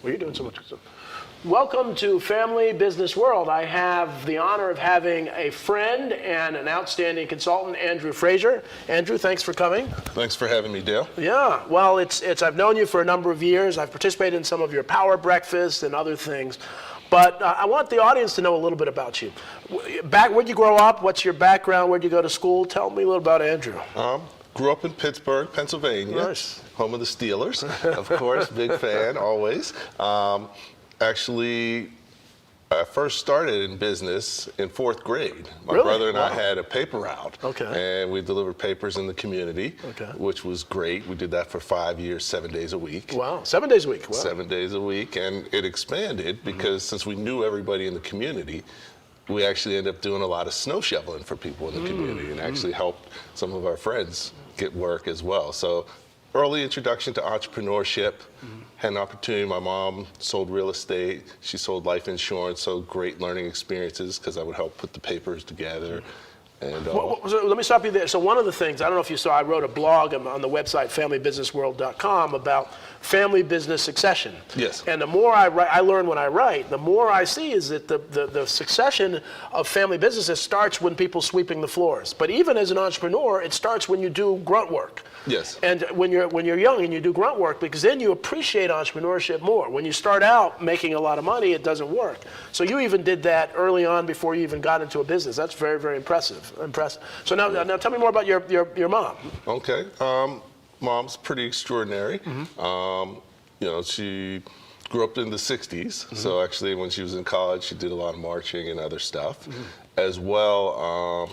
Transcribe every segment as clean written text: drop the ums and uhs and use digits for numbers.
Well, you're doing so much good stuff. Welcome to Family Business World. I have the honor of having a friend and an outstanding consultant, Andrew Frazier. Andrew, thanks for coming. Thanks for having me, Dale. Yeah, well, I've known you for a number of years. I've participated in some of your power breakfasts and other things. But I want the audience to know a little bit about you. Where'd you grow up? What's your background? Where'd you go to school? Tell me a little about Andrew. Grew up in Pittsburgh, Pennsylvania. Nice. Home of the Steelers, of course, big fan always. Actually, I first started in business in 4th grade. My brother and I had a paper route. And we delivered papers in the community, which was great. We did that for 5 years, 7 days a week. Wow, 7 days a week. Wow. 7 days a week, and it expanded because since we knew everybody in the community, we actually ended up doing a lot of snow shoveling for people in the community and actually helped some of our friends get work as well. So early introduction to entrepreneurship, had an opportunity. My mom sold real estate. She sold life insurance, so great learning experiences because I would help put the papers together. And, so let me stop you there. So one of the things, I don't know if you saw, I wrote a blog on the website familybusinessworld.com about family business succession. Yes. And the more I write, I learn when I write, the more I see is that the succession of family businesses starts when people sweeping the floors. But even as an entrepreneur, it starts when you do grunt work. Yes. And when you're young and you do grunt work, because then you appreciate entrepreneurship more. When you start out making a lot of money, it doesn't work. So you even did that early on before you even got into a business. That's very, very impressive. So now tell me more about your mom. Okay. Mom's pretty extraordinary. You know, she grew up in the 60s. So actually when she was in college, she did a lot of marching and other stuff. As well,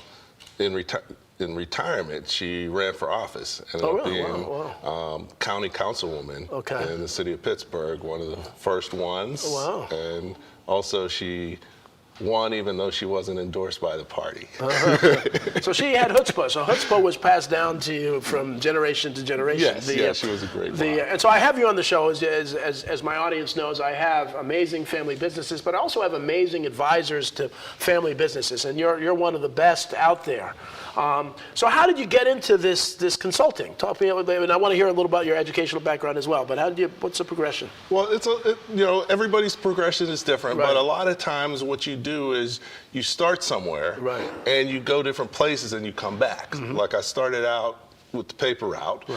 in retirement, she ran for office. Ended up being county councilwoman in the city of Pittsburgh, one of the first ones. Oh, wow. And also she won even though she wasn't endorsed by the party. So she had chutzpah. So chutzpah was passed down to you from generation to generation. Yes, she was a great mom. And so I have you on the show, as my audience knows, I have amazing family businesses, but I also have amazing advisors to family businesses, and you're one of the best out there. So how did you get into this consulting? Talk to me a little bit, and I want to hear a little about your educational background as well, but what's the progression? Well, you know, everybody's progression is different, but a lot of times what you do is you start somewhere and you go different places and you come back. Like I started out with the paper route.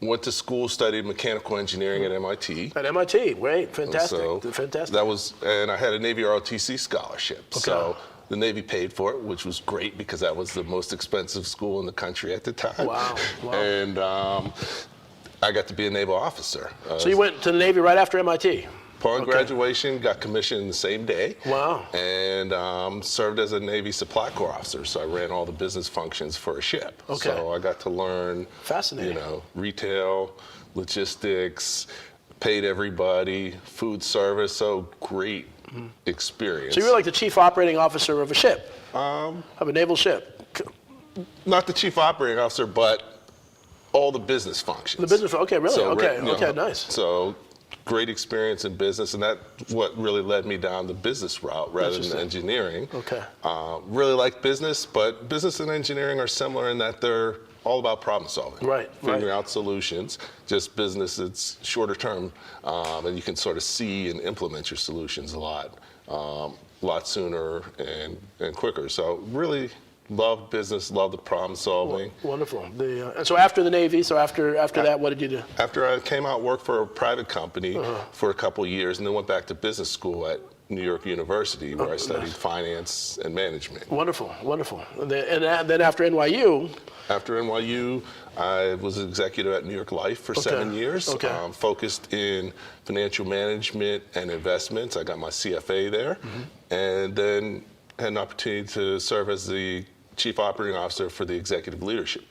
Went to school, studied mechanical engineering at MIT. At MIT, great, fantastic, So fantastic. That was, and I had a Navy ROTC scholarship. So the Navy paid for it, which was great because that was the most expensive school in the country at the time. Wow. And I got to be a naval officer. So you went to the Navy right after MIT? Upon graduation, got commissioned the same day. Wow. And served as a Navy Supply Corps officer. So I ran all the business functions for a ship. So I got to learn, you know, retail, logistics, paid everybody, food service. So great experience. So you were like the chief operating officer of a ship, of a naval ship. Not the chief operating officer, but all the business functions. The business, okay, really? So, okay, nice. So great experience in business, and that's what really led me down the business route rather than engineering. Really like business, but business and engineering are similar in that they're all about problem solving. Figuring out solutions. Just business, it's shorter term, and you can sort of see and implement your solutions a lot sooner and quicker. So really love business, love the problem solving. Wonderful. And so after the Navy, after that, what did you do? After I came out, worked for a private company for a couple of years, and then went back to business school at New York University, where I studied finance and management. Wonderful, wonderful. And then after NYU? After NYU, I was executive at New York Life for 7 years, focused in financial management and investments. I got my CFA there, and then had an opportunity to serve as the Chief Operating Officer for the Executive Leadership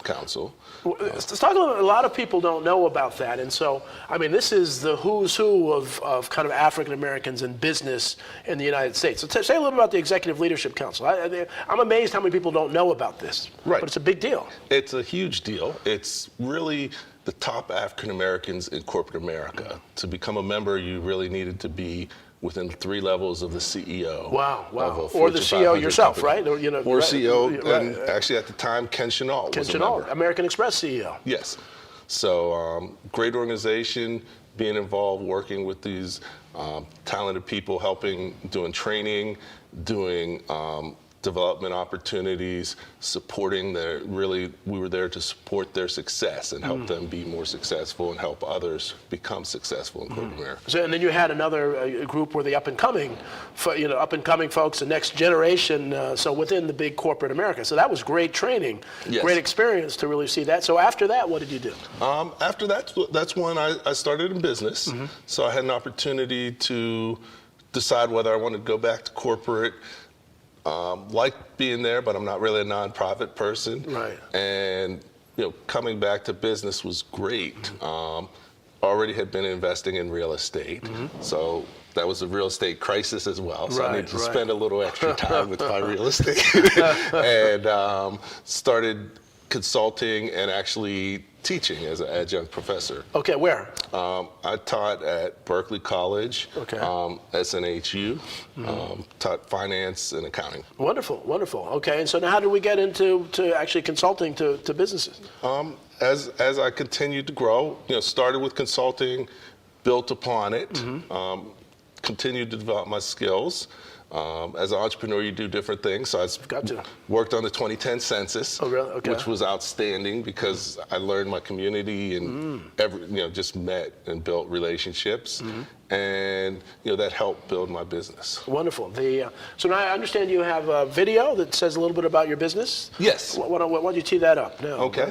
Council. Let's talk a little bit. A lot of people don't know about that, and so, I mean, this is the who's who of kind of African Americans in business in the United States. So say a little about the Executive Leadership Council. I'm amazed how many people don't know about this, but it's a big deal. It's a huge deal. It's really the top African Americans in corporate America. To become a member, you really needed to be within 3 levels of the CEO. Wow. Or the CEO yourself, company. right? Or CEO, and actually at the time, Ken Chenault was a member. American Express CEO. Yes. So great organization, being involved, working with these talented people, doing training, doing development opportunities, supporting we were there to support their success and help them be more successful and help others become successful in corporate America. So, and then you had another group where the up and coming folks, the next generation, so within the big corporate America. So that was great training, Yes. Great experience to really see that. So after that, what did you do? After that, that's when I started in business. So I had an opportunity to decide whether I wanted to go back to corporate. Like being there, but I'm not really a nonprofit person. Right. And coming back to business was great. Already had been investing in real estate, so that was a real estate crisis as well. So I needed to spend a little extra time with my real estate, and started consulting and actually teaching as an adjunct professor. Okay, where? I taught at Berkeley College, Okay. SNHU, taught finance and accounting. Wonderful, wonderful. Okay, and so now how did we get into actually consulting to businesses? As I continued to grow, started with consulting, built upon it, continued to develop my skills. As an entrepreneur, you do different things. So I worked on the 2010 census, which was outstanding because I learned my community and just met and built relationships, and that helped build my business. Wonderful. So now I understand you have a video that says a little bit about your business. Yes. Why don't you tee that up? No. Okay.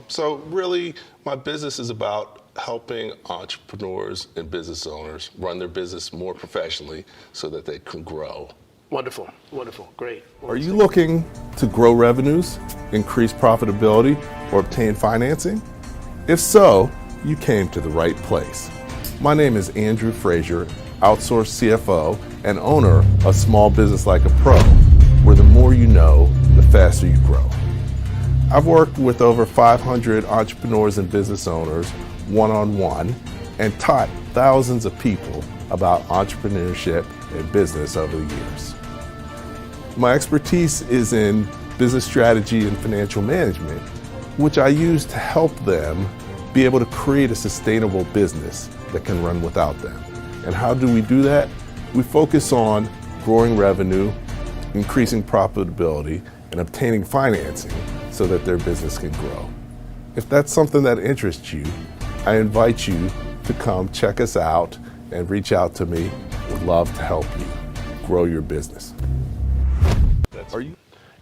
So really, my business is about helping entrepreneurs and business owners run their business more professionally so that they can grow. Wonderful, wonderful, great. Are you looking to grow revenues, increase profitability, or obtain financing? If so, you came to the right place. My name is Andrew Frazier, outsourced CFO and owner of Small Business Like a Pro, where the more you know, the faster you grow. I've worked with over 500 entrepreneurs and business owners one-on-one and taught thousands of people about entrepreneurship and business over the years. My expertise is in business strategy and financial management, which I use to help them be able to create a sustainable business that can run without them. And how do we do that? We focus on growing revenue, increasing profitability, and obtaining financing so that their business can grow. If that's something that interests you, I invite you to come check us out and reach out to me. We'd love to help you grow your business.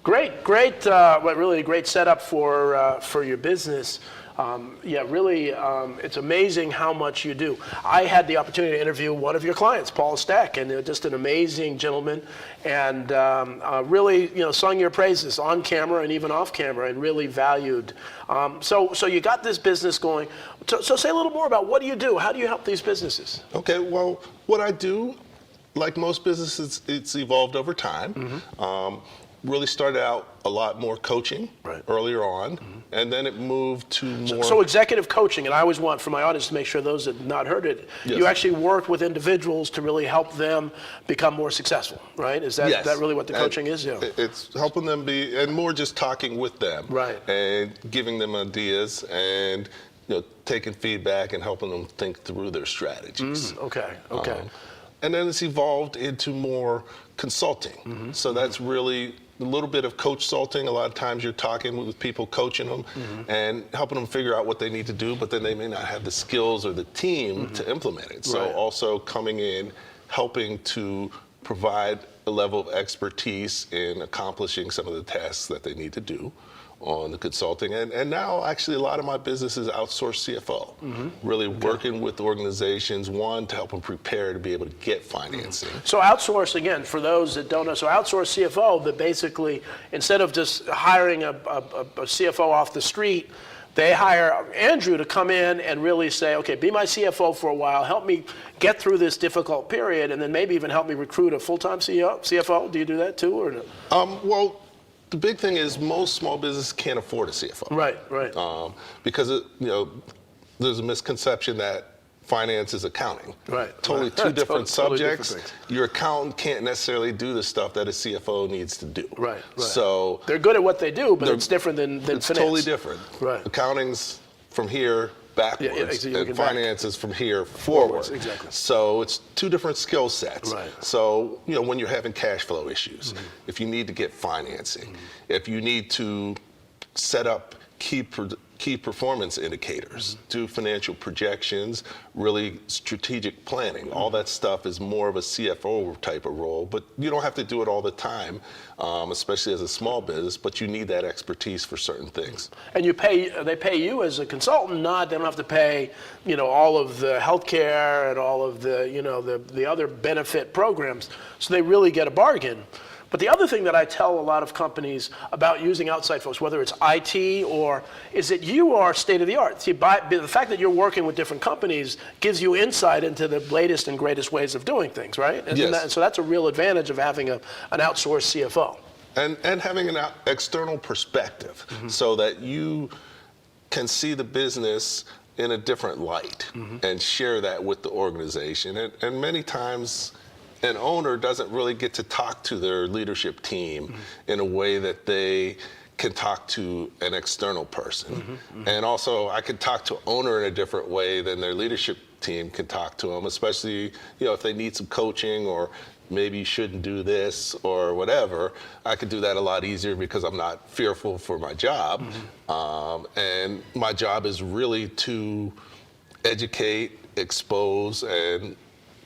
Great, really a great setup for your business. Really, it's amazing how much you do. I had the opportunity to interview one of your clients, Paul Stack, and just an amazing gentleman, and really, sung your praises on camera and even off camera, and really valued. So you got this business going. So say a little more about what do you do? How do you help these businesses? Okay, well, what I do, like most businesses, it's evolved over time. Really started out a lot more coaching earlier on, and then it moved to more... So executive coaching, and I always want for my audience to make sure those that have not heard it, you actually work with individuals to really help them become more successful, right? Is that really what the coaching is? Yeah. It's helping them be, and more just talking with them, and giving them ideas, and taking feedback and helping them think through their strategies. Okay. And then it's evolved into more consulting. So that's really a little bit of coach consulting. A lot of times you're talking with people, coaching them, and helping them figure out what they need to do, but then they may not have the skills or the team to implement it. So also coming in, helping to provide a level of expertise in accomplishing some of the tasks that they need to do on the consulting. And now actually a lot of my business is outsourced CFO, really working with organizations, one, to help them prepare to be able to get financing. So outsource, again, for those that don't know, so outsource CFO, that basically, instead of just hiring a CFO off the street, they hire Andrew to come in and really say, okay, be my CFO for a while, help me get through this difficult period, and then maybe even help me recruit a full-time CFO. Do you do that too, or no? Well, the big thing is most small businesses can't afford a CFO. Right. Because there's a misconception that finance is accounting. Totally two different subjects. Totally different. Your accountant can't necessarily do the stuff that a CFO needs to do. Right. So they're good at what they do, but it's different than it's finance. Totally different. Right. Accounting's from here, backwards, you're looking and back. finance is from here forward. Exactly. So it's two different skill sets. Right. So, when you're having cash flow issues, if you need to get financing, if you need to set up key performance indicators, do financial projections, really strategic planning. All that stuff is more of a CFO type of role, but you don't have to do it all the time, especially as a small business, but you need that expertise for certain things. And they pay you as a consultant, they don't have to pay, all of the healthcare and all of the other benefit programs. So they really get a bargain. But the other thing that I tell a lot of companies about using outside folks, whether it's IT is that you are state of the art. See, the fact that you're working with different companies gives you insight into the latest and greatest ways of doing things, right? Yes. So that's a real advantage of having an outsourced CFO. And having an external perspective so that you can see the business in a different light and share that with the organization. And many times, an owner doesn't really get to talk to their leadership team in a way that they can talk to an external person. And also, I can talk to owner in a different way than their leadership team can talk to them, especially if they need some coaching or maybe you shouldn't do this or whatever. I could do that a lot easier because I'm not fearful for my job. And my job is really to educate, expose, and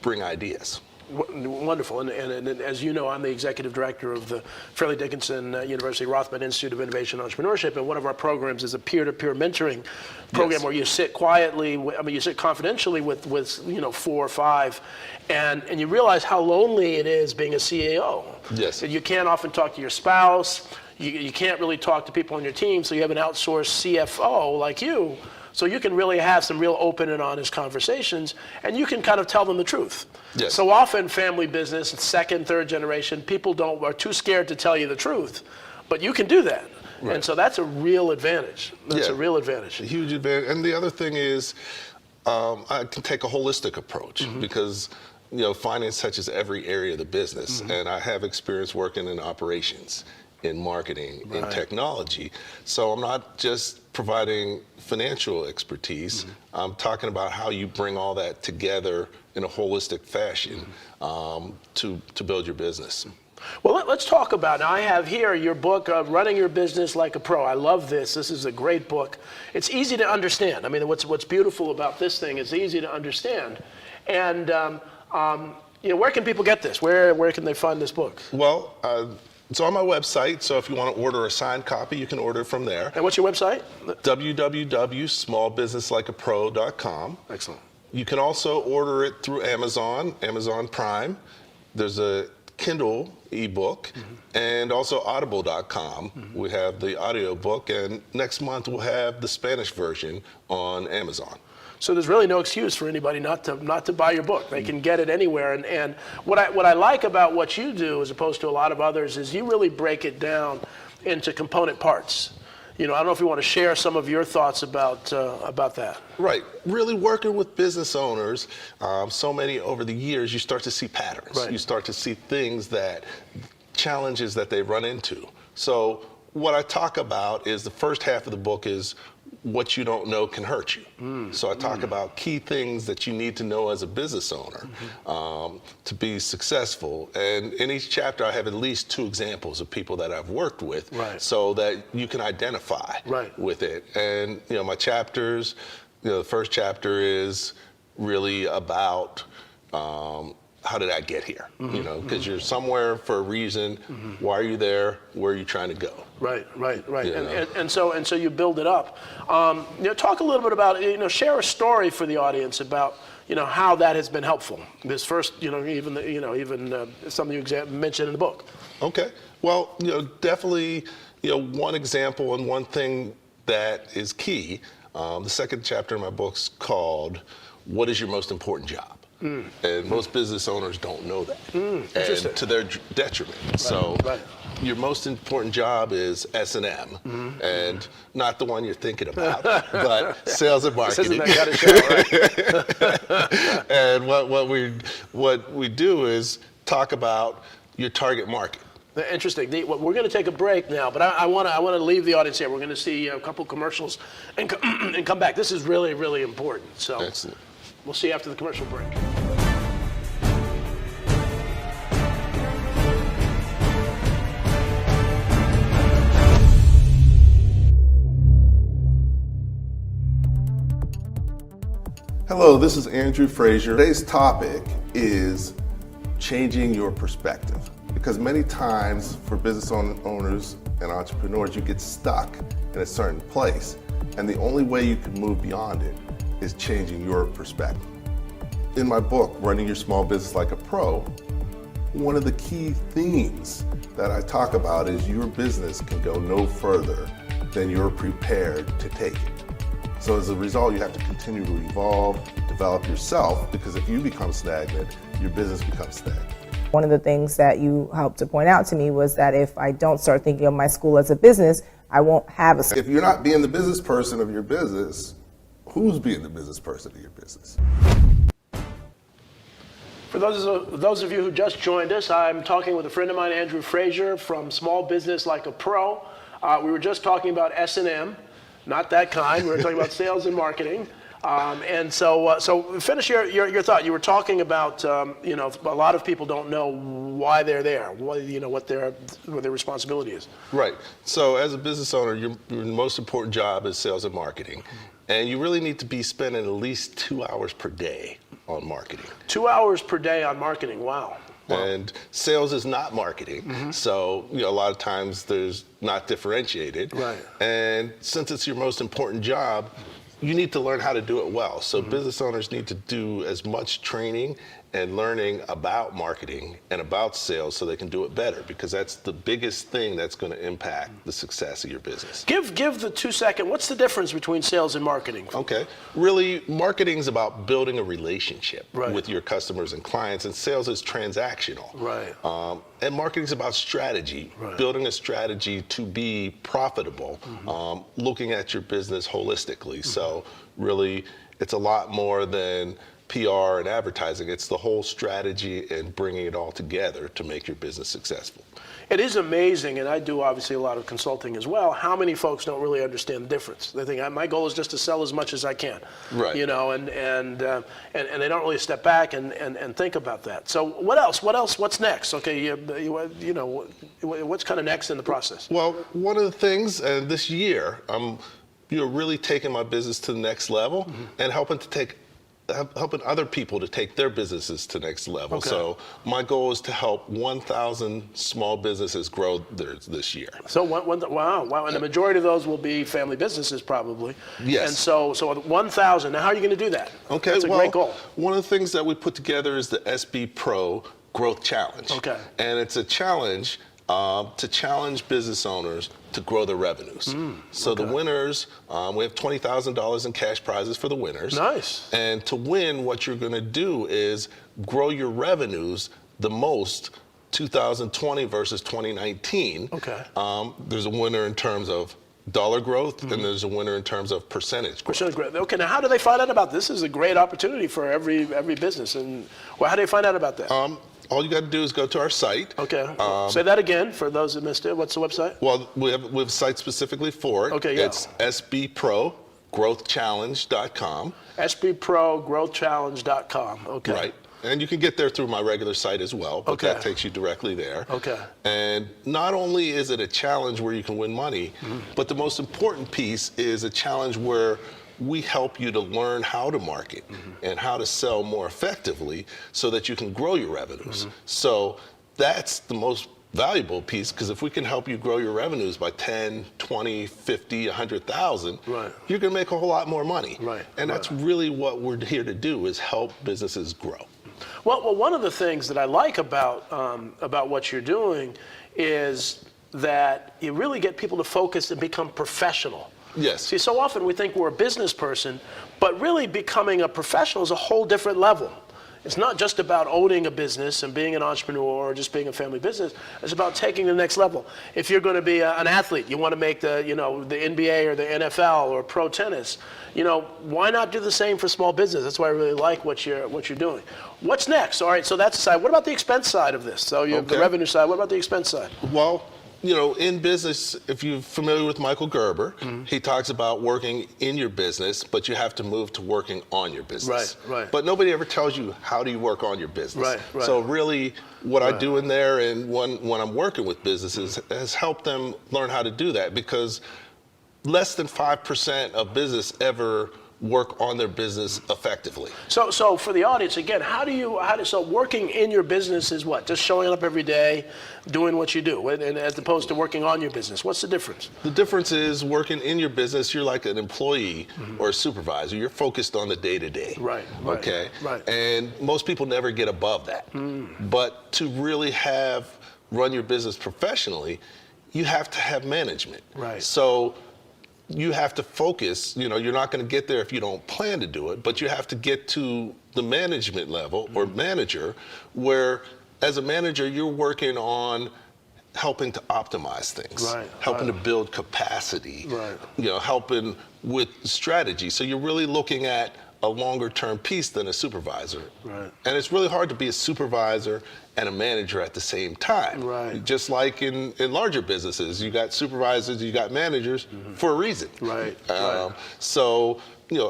bring ideas. Wonderful. And as you know, I'm the executive director of the Fairleigh Dickinson University Rothman Institute of Innovation and Entrepreneurship, and one of our programs is a peer-to-peer mentoring program where you sit quietly, you sit confidentially with 4 or 5, and you realize how lonely it is being a CEO. Yes. You can't often talk to your spouse, you can't really talk to people on your team, so you have an outsourced CFO like you. So you can really have some real open and honest conversations, and you can kind of tell them the truth. Yes. So often family business, second, third generation, people are too scared to tell you the truth, but you can do that. Right. And so that's a real advantage. That's a real advantage. A huge advantage. And the other thing is, I can take a holistic approach because finance touches every area of the business, and I have experience working in operations, in marketing, in technology. So I'm not just providing financial expertise. I'm talking about how you bring all that together in a holistic fashion to build your business. Well, let's talk about, now I have here your book, Running Your Business Like a Pro. I love this. This is a great book. It's easy to understand. I mean, what's beautiful about this thing is easy to understand. And where can people get this? Where can they find this book? Well, it's on my website, so if you want to order a signed copy, you can order it from there. And what's your website? www.smallbusinesslikeapro.com. Excellent. You can also order it through Amazon Prime. There's a Kindle ebook, and also audible.com. We have the audio book, and next month we'll have the Spanish version on Amazon. So there's really no excuse for anybody not to buy your book. They can get it anywhere. And what I like about what you do, as opposed to a lot of others, is you really break it down into component parts. I don't know if you want to share some of your thoughts about that. Right. Really working with business owners, so many over the years, you start to see patterns. Right. You start to see challenges that they run into. So what I talk about is the first half of the book is what you don't know can hurt you. So I talk about key things that you need to know as a business owner to be successful. And in each chapter, I have at least 2 examples of people that I've worked with so that you can identify with it. And, my chapters, the first chapter is really about how did I get here? Because you're somewhere for a reason. Why are you there? Where are you trying to go? Right. And so you build it up. Talk a little bit about, share a story for the audience about, how that has been helpful. This first, even something you mentioned in the book. Okay. Well, definitely, one example and one thing that is key. The second chapter in my book's called "What is Your Most Important Job?" And most business owners don't know that, and to their detriment. Your most important job is S&M, and not the one you're thinking about, but sales and marketing. And what we do is talk about your target market. Interesting. We're going to take a break now, but I want to leave the audience here. We're going to see a couple commercials and come back. This is really, really important. So Excellent. We'll see you after the commercial break. Hello, this is Andrew Frazier. Today's topic is changing your perspective. Because many times for business owners and entrepreneurs, you get stuck in a certain place. And the only way you can move beyond it is changing your perspective. In my book, Running Your Small Business Like a Pro, one of the key themes that I talk about is your business can go no further than you're prepared to take it. So as a result, you have to continue to evolve, develop yourself, because if you become stagnant, your business becomes stagnant. One of the things that you helped to point out to me was that if I don't start thinking of my school as a business, I won't have a... If you're not being the business person of your business, who's being the business person of your business? For those of you who just joined us, I'm talking with a friend of mine, Andrew Frazier, from Small Business Like a Pro. We were just talking about S&M, not that kind. We were talking about sales and marketing. And so finish your thought. You were talking about, a lot of people don't know why they're there, what their responsibility is. Right. So as a business owner, your most important job is sales and marketing. And you really need to be spending at least 2 hours per day on marketing. 2 hours per day on marketing, wow. And sales is not marketing. So, a lot of times there's not differentiated. Right. And since it's your most important job, you need to learn how to do it well. So business owners need to do as much training and learning about marketing and about sales so they can do it better, because that's the biggest thing that's going to impact the success of your business. Give the 2 second, what's the difference between sales and marketing? Okay. Really, marketing is about building a relationship Right. with your customers and clients, and sales is transactional. Right. And marketing is about strategy, Right. building a strategy to be profitable, looking at your business holistically. So really, it's a lot more than PR and advertising. It's the whole strategy and bringing it all together to make your business successful. It is amazing, and I do obviously a lot of consulting as well, how many folks don't really understand the difference. They think, my goal is just to sell as much as I can. Right. And they don't really step back and think about that. So what else? What's next? Okay, what's kind of next in the process? Well, one of the things, and this year, I'm really taking my business to the next level and helping other people to take their businesses to the next level. Okay. So my goal is to help 1,000 small businesses grow theirs this year. So wow, and the majority of those will be family businesses probably. Yes. And so 1,000. Now, how are you going to do that? Okay, That's a great goal. One of the things that we put together is the SB Pro Growth Challenge. Okay. And it's a challenge to challenge business owners to grow their revenues. So the winners, we have $20,000 in cash prizes for the winners. Nice. And to win, what you're going to do is grow your revenues the most 2020 versus 2019. Okay. There's a winner in terms of dollar growth, and there's a winner in terms of percentage growth. Okay, now how do they find out about this? This is a great opportunity for every business. And how do they find out about that? All you got to do is go to our site. Okay. Say that again for those that missed it. What's the website? Well, we have a site specifically for it. Okay, yeah. It's sbprogrowthchallenge.com. sbprogrowthchallenge.com. Okay. Right. And you can get there through my regular site as well, but Okay. that takes you directly there. Okay. And not only is it a challenge where you can win money, but the most important piece is a challenge where we help you to learn how to market and how to sell more effectively so that you can grow your revenues. So that's the most valuable piece, because if we can help you grow your revenues by 10, 20, 50, 100,000, Right. you're going to make a whole lot more money. Right. And that's really what we're here to do, is help businesses grow. Well, one of the things that I like about what you're doing is that you really get people to focus and become professional. Yes. See, so often we think we're a business person, but really becoming a professional is a whole different level. it's not just about owning a business and being an entrepreneur or just being a family business. It's about taking the next level. If you're going to be an athlete, you want to make the NBA or the NFL or pro tennis, why not do the same for small business? That's why I really like what you're doing. What's next? All right, so that's the side. What about the expense side of this? So you have the revenue side. What about the expense side? Well, in business, if you're familiar with Michael Gerber, he talks about working in your business, but you have to move to working on your business. Right. But nobody ever tells you how do you work on your business. Right. So really, what I do in there and when I'm working with businesses has helped them learn how to do that, because less than 5% of business ever work on their business effectively. So for the audience, again, so working in your business is what? Just showing up every day, doing what you do, and as opposed to working on your business. What's the difference? The difference is working in your business, you're like an employee or a supervisor. You're focused on the day-to-day. Right. Okay? Right. And most people never get above that. But to really run your business professionally, you have to have management. Right. So you have to focus. You're not going to get there if you don't plan to do it, but you have to get to the management level or manager, where as a manager, you're working on helping to optimize things, helping to build capacity, helping with strategy. So you're really looking at a longer term piece than a supervisor. Right. And it's really hard to be a supervisor and a manager at the same time. Right. Just like in larger businesses, you got supervisors, you got managers for a reason. Right. So,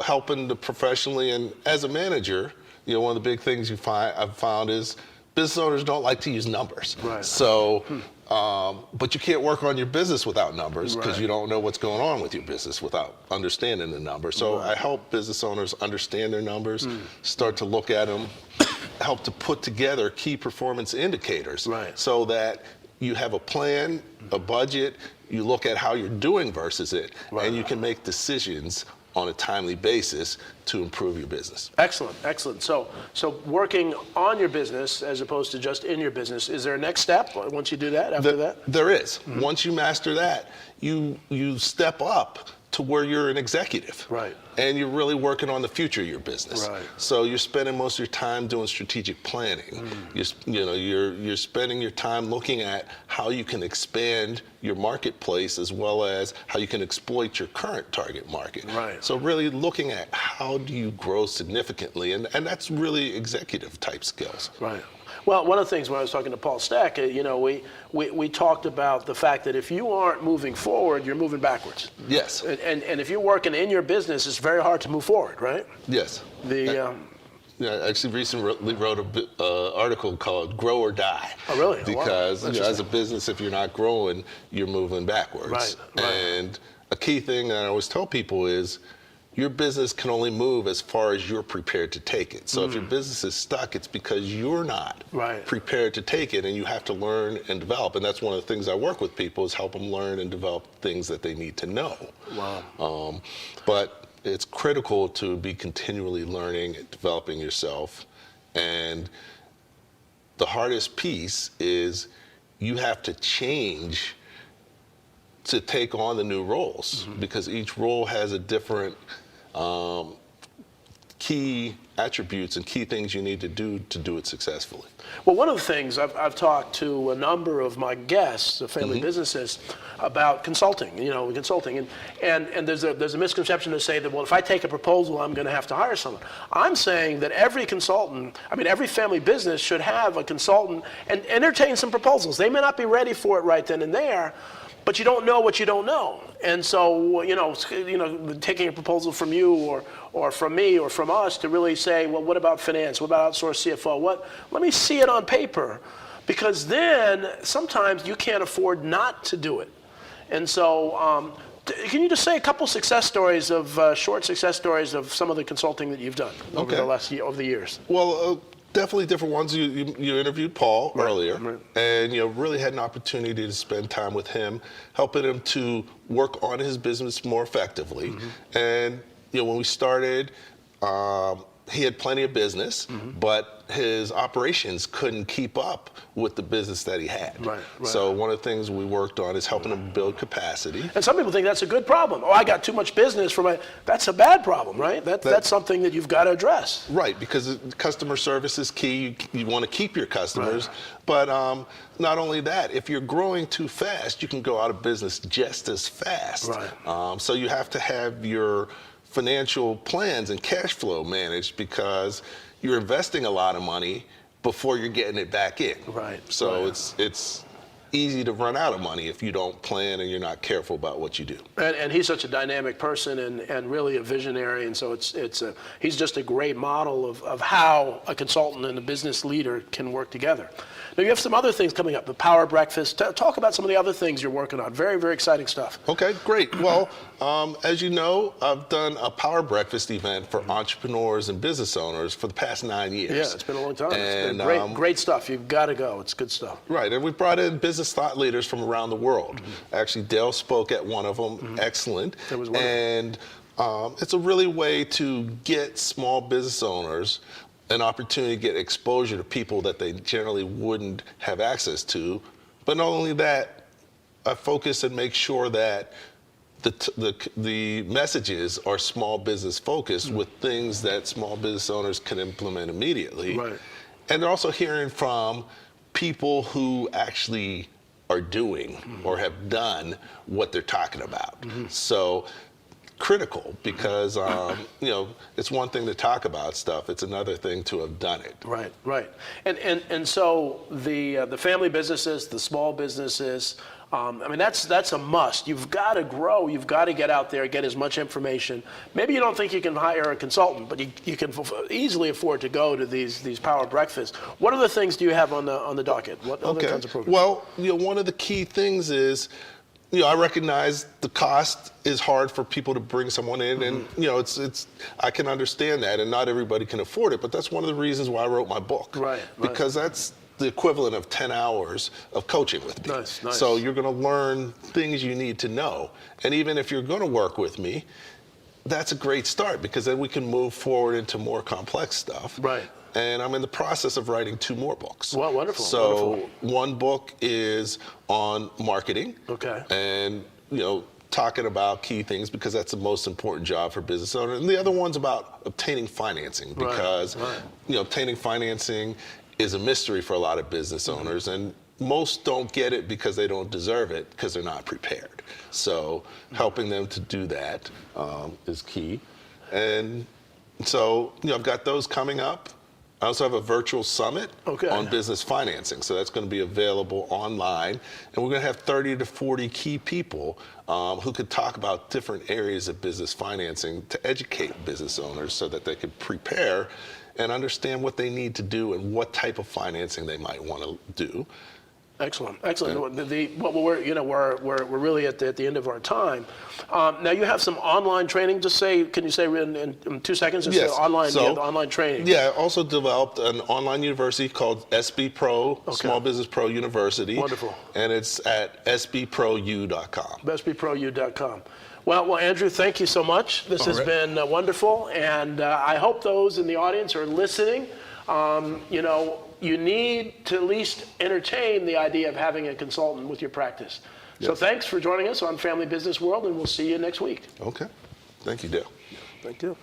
helping to professionally, and as a manager, one of the big things I've found is business owners don't like to use numbers. Right. So, but you can't work on your business without numbers, because you don't know what's going on with your business without understanding the numbers. So I help business owners understand their numbers, start to look at them, help to put together key performance indicators, so that you have a plan, a budget, you look at how you're doing versus it, and you can make decisions on a timely basis to improve your business. Excellent. So working on your business as opposed to just in your business, is there a next step once you do that, after that? There is. Once you master that, you step up to where you're an executive. Right. And you're really working on the future of your business. Right. So you're spending most of your time doing strategic planning. You're spending your time looking at how you can expand your marketplace, as well as how you can exploit your current target market. Right. So really looking at how do you grow significantly, and that's really executive type skills. Right. Well, one of the things when I was talking to Paul Stack, we talked about the fact that if you aren't moving forward, you're moving backwards. Yes. And if you're working in your business, it's very hard to move forward, right? Yes. I actually recently wrote an article called "Grow or Die." Oh, really? Because wow. As a business, if you're not growing, you're moving backwards. Right. And a key thing that I always tell people is, your business can only move as far as you're prepared to take it. So if your business is stuck, it's because you're not prepared to take it, and you have to learn and develop. And that's one of the things I work with people, is help them learn and develop things that they need to know. Wow. But it's critical to be continually learning and developing yourself. And the hardest piece is you have to change to take on the new roles, because each role has a different key attributes and key things you need to do it successfully. Well, one of the things I've talked to a number of my guests, the family businesses, about consulting. And there's a misconception to say that, well, if I take a proposal, I'm going to have to hire someone. I'm saying that every family business should have a consultant and entertain some proposals. They may not be ready for it right then and there, but you don't know what you don't know. And so, taking a proposal from you or from me or from us to really say, well, what about finance? What about outsourced CFO? Let me see it on paper, because then sometimes you can't afford not to do it. And so, can you just say a couple success stories short success stories of some of the consulting that you've done over the years? Well, definitely different ones. You interviewed Paul earlier, and really had an opportunity to spend time with him, helping him to work on his business more effectively. And when we started, he had plenty of business, but his operations couldn't keep up with the business that he had. Right. So one of the things we worked on is helping him build capacity. And some people think that's a good problem. Oh, I got too much business for my. That's a bad problem, right? That's something that you've got to address. Right, because customer service is key. You want to keep your customers, but not only that, if you're growing too fast, you can go out of business just as fast. Right. So you have to have your financial plans and cash flow managed, because you're investing a lot of money before you're getting it back in. Right. So it's easy to run out of money if you don't plan and you're not careful about what you do. And he's such a dynamic person and really a visionary, and so he's just a great model of how a consultant and a business leader can work together. Now you have some other things coming up, the Power Breakfast. Talk about some of the other things you're working on. Very, very exciting stuff. Okay, great. Well, as you know, I've done a Power Breakfast event for entrepreneurs and business owners for the past 9 years. Yeah, it's been a long time. And, it's been great stuff. You've got to go. It's good stuff. Right, and we brought in business thought leaders from around the world. Actually, Dale spoke at one of them. Excellent. It was wonderful. And it's a really way to get small business owners an opportunity to get exposure to people that they generally wouldn't have access to. But not only that, I focus and make sure that the messages are small business focused with things that small business owners can implement immediately. Right. And they're also hearing from people who actually are doing or have done what they're talking about. So critical, because it's one thing to talk about stuff, it's another thing to have done it. Right. And so the family businesses, the small businesses, that's a must. You've got to grow. You've got to get out there, get as much information. Maybe you don't think you can hire a consultant, but you can easily afford to go to these Power Breakfasts. What other things do you have on the docket? What other kinds of programs? Well, one of the key things is, I recognize the cost is hard for people to bring someone in, and it's I can understand that, and not everybody can afford it. But that's one of the reasons why I wrote my book, because that's the equivalent of 10 hours of coaching with me. Nice. So you're going to learn things you need to know, and even if you're going to work with me, that's a great start, because then we can move forward into more complex stuff. Right. And I'm in the process of writing 2 more books. Well, wonderful. So one book is on marketing. Okay. And, talking about key things, because that's the most important job for business owners. And the other one's about obtaining financing, because, obtaining financing is a mystery for a lot of business owners. And most don't get it because they don't deserve it, because they're not prepared. So helping them to do that is key. And so, I've got those coming up. I also have a virtual summit on business financing. So that's going to be available online. And we're going to have 30 to 40 key people who could talk about different areas of business financing to educate business owners so that they could prepare and understand what they need to do and what type of financing they might want to do. Excellent. We're really at the end of our time. Now you have some online training. Can you say in 2 seconds? Yes. Online training. Yeah, I also developed an online university called SB Pro, Small Business Pro University. Wonderful. And it's at sbprou.com. sbprou.com. Well, Andrew, thank you so much. This has been wonderful, and I hope those in the audience are listening. You need to at least entertain the idea of having a consultant with your practice. So thanks for joining us on Family Business World, and we'll see you next week. Okay. Thank you, Dale. Thank you.